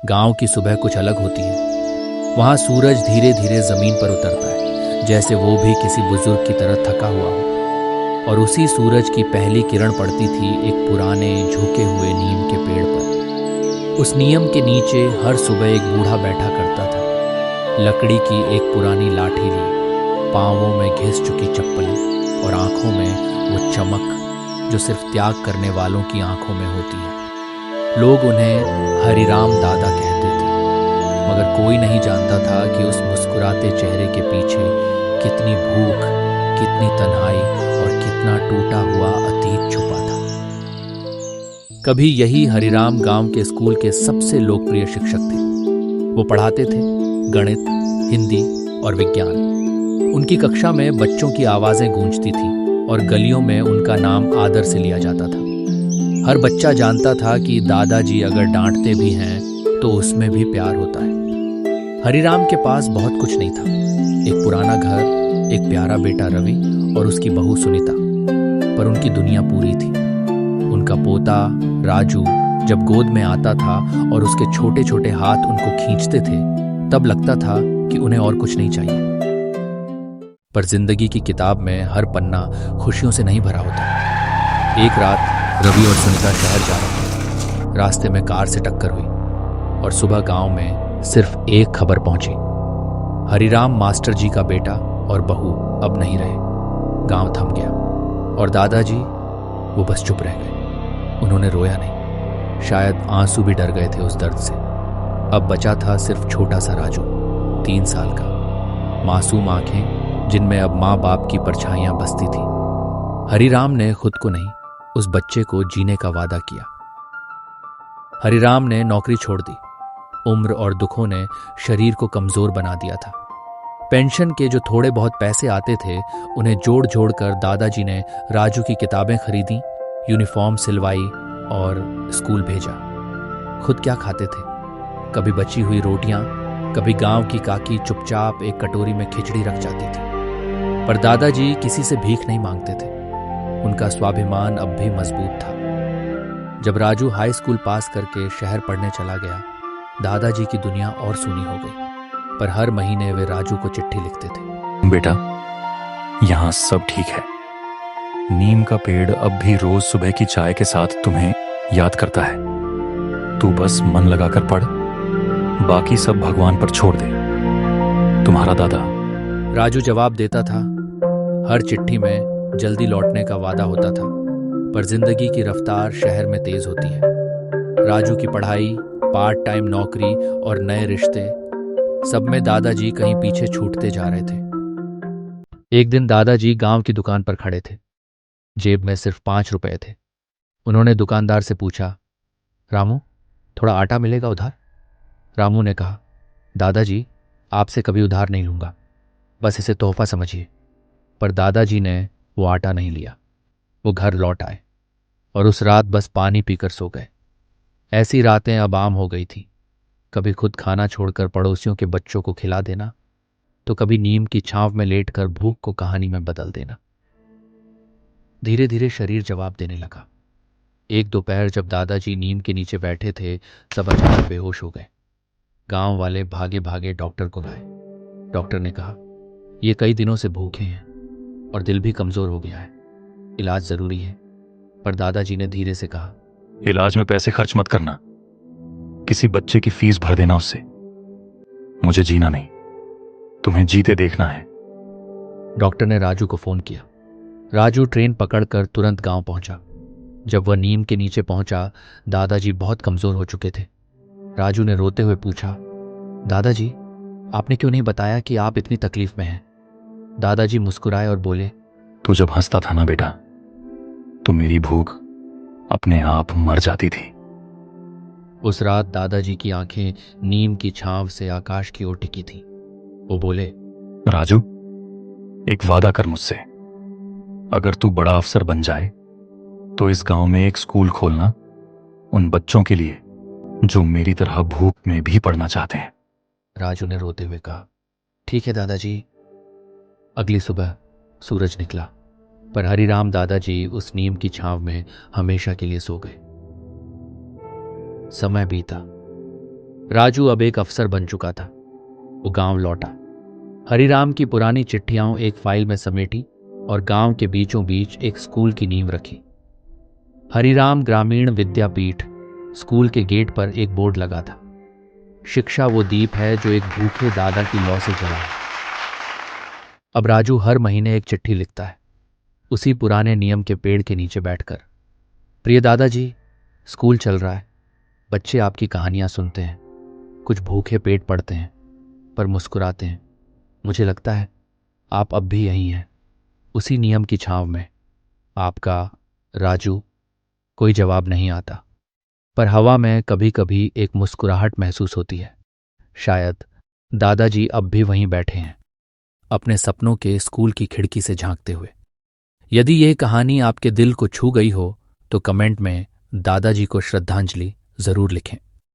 गांव की सुबह कुछ अलग होती है। वहां सूरज धीरे धीरे जमीन पर उतरता है, जैसे वो भी किसी बुजुर्ग की तरह थका हुआ हो। और उसी सूरज की पहली किरण पड़ती थी एक पुराने झुके हुए नीम के पेड़ पर। उस नीम के नीचे हर सुबह एक बूढ़ा बैठा करता था, लकड़ी की एक पुरानी लाठी ली, पांवों में घिस चुकी चप्पलें और आंखों में वो चमक जो सिर्फ त्याग करने वालों की आंखों में होती है। लोग उन्हें हरिराम दादा कहते थे, मगर कोई नहीं जानता था कि उस मुस्कुराते चेहरे के पीछे कितनी भूख, कितनी तन्हाई और कितना टूटा हुआ अतीत छुपा था। कभी यही हरिराम गांव के स्कूल के सबसे लोकप्रिय शिक्षक थे। वो पढ़ाते थे गणित, हिंदी और विज्ञान। उनकी कक्षा में बच्चों की आवाजें गूंजती थी और गलियों में उनका नाम आदर से लिया जाता था। हर बच्चा जानता था कि दादाजी अगर डांटते भी हैं तो उसमें भी प्यार होता है। हरिराम के पास बहुत कुछ नहीं था, एक पुराना घर, एक प्यारा बेटा रवि और उसकी बहू सुनीता, पर उनकी दुनिया पूरी थी। उनका पोता राजू जब गोद में आता था और उसके छोटे छोटे हाथ उनको खींचते थे, तब लगता था कि उन्हें और कुछ नहीं चाहिए। पर जिंदगी की किताब में हर पन्ना खुशियों से नहीं भरा होता। एक रात रवि और सुनीता शहर जा रहे थे। रास्ते में कार से टक्कर हुई और सुबह गांव में सिर्फ एक खबर पहुंची, हरिराम मास्टर जी का बेटा और बहू अब नहीं रहे। गांव थम गया और दादाजी वो बस चुप रह गए। उन्होंने रोया नहीं, शायद आंसू भी डर गए थे उस दर्द से। अब बचा था सिर्फ छोटा सा राजू, 3 साल का, मासूम आंखें जिनमें अब माँ बाप की परछाइयां बसती थी। हरिराम ने खुद को नहीं, उस बच्चे को जीने का वादा किया। हरिराम ने नौकरी छोड़ दी। उम्र और दुखों ने शरीर को कमजोर बना दिया था। पेंशन के जो थोड़े बहुत पैसे आते थे, उन्हें जोड़ जोड़ कर दादाजी ने राजू की किताबें खरीदी, यूनिफॉर्म सिलवाई और स्कूल भेजा। खुद क्या खाते थे? कभी बची हुई रोटियां, कभी गांव की काकी चुपचाप एक कटोरी में खिचड़ी रख जाती थी। पर दादाजी किसी से भीख नहीं मांगते थे। उनका स्वाभिमान अब भी मजबूत था। जब राजू हाई स्कूल पास करके शहर पढ़ने चला गया, दादाजी की दुनिया और सूनी हो गई। पर हर महीने वे राजू को चिट्ठी लिखते थे। बेटा, यहाँ सब ठीक है। नीम का पेड़ अब भी रोज सुबह की चाय के साथ तुम्हें याद करता है। तू बस मन लगाकर पढ़, बाकी सब भगवान पर छोड़ दे। तुम्हारा दादा। राजू जवाब देता था। हर चिट्ठी में जल्दी लौटने का वादा होता था, पर जिंदगी की रफ्तार शहर में तेज होती है। राजू की पढ़ाई, पार्ट टाइम नौकरी और नए रिश्ते, सब में दादाजी कहीं पीछे छूटते जा रहे थे। एक दिन दादाजी गांव की दुकान पर खड़े थे। जेब में सिर्फ 5 रुपए थे। उन्होंने दुकानदार से पूछा, रामू, थोड़ा आटा मिलेगा उधार? रामू ने कहा, दादाजी, आपसे कभी उधार नहीं लूंगा, बस इसे तोहफा समझिए। पर दादाजी ने वो आटा नहीं लिया। वो घर लौट आए और उस रात बस पानी पीकर सो गए। ऐसी रातें अब आम हो गई थी। कभी खुद खाना छोड़कर पड़ोसियों के बच्चों को खिला देना, तो कभी नीम की छांव में लेटकर भूख को कहानी में बदल देना। धीरे धीरे शरीर जवाब देने लगा। एक दोपहर जब दादाजी नीम के नीचे बैठे थे, सब अचानक बेहोश हो गए। गांव वाले भागे भागे डॉक्टर को लाए। डॉक्टर ने कहा, ये कई दिनों से भूखे हैं और दिल भी कमजोर हो गया है, इलाज जरूरी है। पर दादाजी ने धीरे से कहा, इलाज में पैसे खर्च मत करना, किसी बच्चे की फीस भर देना उससे। मुझे जीना नहीं, तुम्हें जीते देखना है। डॉक्टर ने राजू को फोन किया। राजू ट्रेन पकड़कर तुरंत गांव पहुंचा। जब वह नीम के नीचे पहुंचा, दादाजी बहुत कमजोर हो चुके थे। राजू ने रोते हुए पूछा, दादाजी, आपने क्यों नहीं बताया कि आप इतनी तकलीफ में हैं? दादाजी मुस्कुराए और बोले, तू जब हंसता था ना बेटा, तो मेरी भूख अपने आप मर जाती थी। उस रात दादाजी की आंखें नीम की छांव से आकाश की ओर टिकी थीं। वो बोले, राजू, एक वादा कर मुझसे। अगर तू बड़ा अफसर बन जाए तो इस गांव में एक स्कूल खोलना, उन बच्चों के लिए जो मेरी तरह भूख में भी पढ़ना चाहते हैं। राजू ने रोते हुए कहा, ठीक है दादाजी। अगली सुबह सूरज निकला, पर हरिराम दादाजी उस नीम की छांव में हमेशा के लिए सो गए। समय बीता। राजू अब एक अफसर बन चुका था। वो गांव लौटा, हरिराम की पुरानी चिट्ठियां एक फाइल में समेटी और गांव के बीचों बीच एक स्कूल की नींव रखी। हरिराम ग्रामीण विद्यापीठ। स्कूल के गेट पर एक बोर्ड लगा था, शिक्षा वो दीप है जो एक भूखे दादा की लौ से जला है। अब राजू हर महीने एक चिट्ठी लिखता है, उसी पुराने नियम के पेड़ के नीचे बैठकर। प्रिय दादाजी, स्कूल चल रहा है, बच्चे आपकी कहानियां सुनते हैं, कुछ भूखे पेट पड़ते हैं पर मुस्कुराते हैं। मुझे लगता है आप अब भी यहीं हैं, उसी नियम की छांव में। आपका राजू। कोई जवाब नहीं आता, पर हवा में कभी कभी एक मुस्कुराहट महसूस होती है। शायद दादाजी अब भी वहीं बैठे हैं, अपने सपनों के स्कूल की खिड़की से झांकते हुए। यदि यह कहानी आपके दिल को छू गई हो तो कमेंट में दादाजी को श्रद्धांजलि जरूर लिखें।